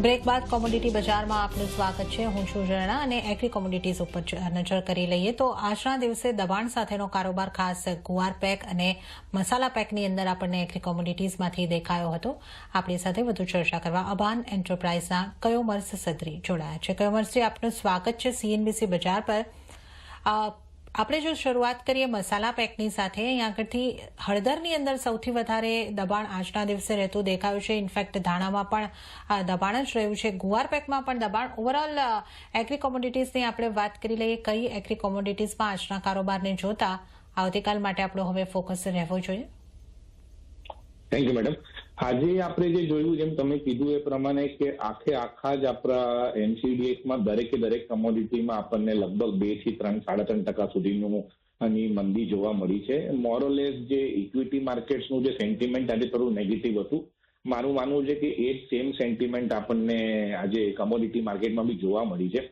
Break બાદ commodity બજારમાં આપનું સ્વાગત છે। હું છું ઝરણા અને એગ્રી કોમોડિટીઝ ઉપર નજર કરી લઈએ તો આજના દિવસે દબાણ સાથેનો કારોબાર ખાસ ગુવાર પેક અને મસાલા પેકની અંદર આપણને એગ્રી કોમોડિટીઝમાંથી દેખાયો હતો। આપણી સાથે વધુ ચર્ચા કરવા અબાન એન્ટરપ્રાઇઝના કયોમર્સ સત્રી જોડાયા છે। કયોમર્સજી, આપનું સ્વાગત છે સીએનબીસી બજાર પર। આપણે જો શરૂઆત કરીએ મસાલા પેકની સાથે, અહીં આગળથી હળદરની અંદર સૌથી વધારે દબાણ આજના દિવસે રહેતું દેખાયું છે। ઇનફેક્ટ ધાણામાં પણ દબાણ જ રહ્યું છે, ગુવાર પેકમાં પણ દબાણ। ઓવરઓલ એગ્રી કોમોડિટીઝની આપણે વાત કરી લઈએ, કઈ એગ્રી કોમોડિટીઝમાં આજના કારોબારને જોતા આવતીકાલ માટે આપણો હવે ફોકસ રહેવો જોઈએ? Thank you madam. આજે આપણે જે જોયું, જેમ તમે કીધું એ પ્રમાણે, કે આખા જ આપણા એનસીડીએક્સમાં દરેકે દરેક કમોડિટીમાં આપણને લગભગ 2 થી 3.5% સુધીનું આની મંદી જોવા મળી છે। મોરલેસ જે ઇક્વિટી માર્કેટ્સનું જે સેન્ટિમેન્ટ આજે થોડું નેગેટિવ હતું, મારું માનવું છે કે એ જ સેમ સેન્ટિમેન્ટ આપણને આજે કમોડિટી માર્કેટમાં બી જોવા મળી છે।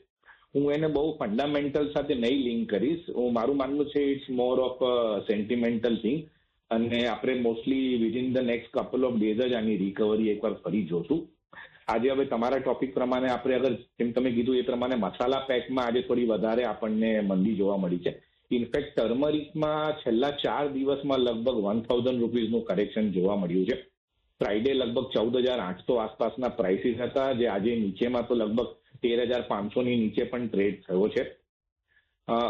હું એને બહુ ફંડામેન્ટલ સાથે નહીં લિંક કરીશ। મારું માનવું છે it's more of sentimental thing, અને આપણે mostly within the next couple of days જ આની રિકવરી એકવાર ફરી જોશું। આજે હવે તમારા ટોપિક પ્રમાણે આપણે અગર જેમ તમે કીધું એ પ્રમાણે મસાલા પેકમાં આજે થોડી વધારે આપણને મંદી જોવા મળી છે। ઇનફેક્ટ ટર્મરિકમાં છેલ્લા 4 દિવસમાં લગભગ 1000 રૂપીઝનું કરેક્શન જોવા મળ્યું છે। ફ્રાઈડે લગભગ 14,800 આસપાસના પ્રાઇસીસ હતા, જે આજે નીચેમાં તો લગભગ 13,500ની નીચે પણ ટ્રેડ થયો છે।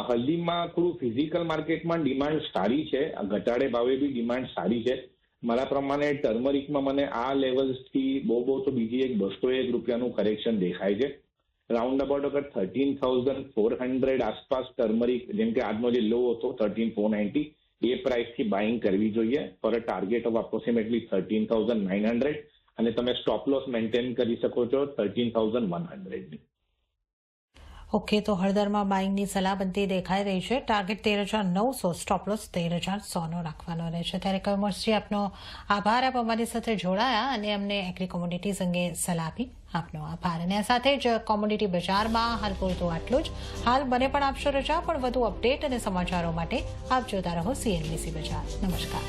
હલ્દીમાં થોડું ફિઝિકલ માર્કેટમાં ડિમાન્ડ સારી છે, ઘટાડે ભાવે બી ડિમાન્ડ સારી છે। મારા પ્રમાણે ટર્મરિકમાં મને આ લેવલ્સથી બહુ તો બીજી એક 201 રૂપિયાનું કરેક્શન દેખાય છે। રાઉન્ડ અબાઉટ અગર 13,400 આસપાસ ટર્મરિક, જેમ કે આજનો જે લો હતો 13,490, એ પ્રાઇસથી બાઇંગ કરવી જોઈએ for a target of approximately 13,900, અને તમે સ્ટોપ લોસ મેન્ટેન કરી શકો છો 13,100ની। ઓકે, તો હળદરમાં બાઇંગની સલાહ બનતી દેખાઈ રહી છે। ટાર્ગેટ 13,900, સ્ટોપ લોસ 13,100નો રાખવાનો રહેશે। ત્યારે કયોમર્સજી, આપનો આભાર, આપ અમારી સાથે જોડાયા અને અમને એગ્રી કોમોડિટીઝ અંગે સલાહ આપી, આપનો આભાર। અને આ સાથે જ કોમોડિટી બજારમાં હાલ પૂરતું આટલું જ। હાલ મને પણ આપશો રજા, પણ વધુ અપડેટ અને સમાચારો માટે આપ જોતા રહો સીએનબીસી બજાર। નમસ્કાર।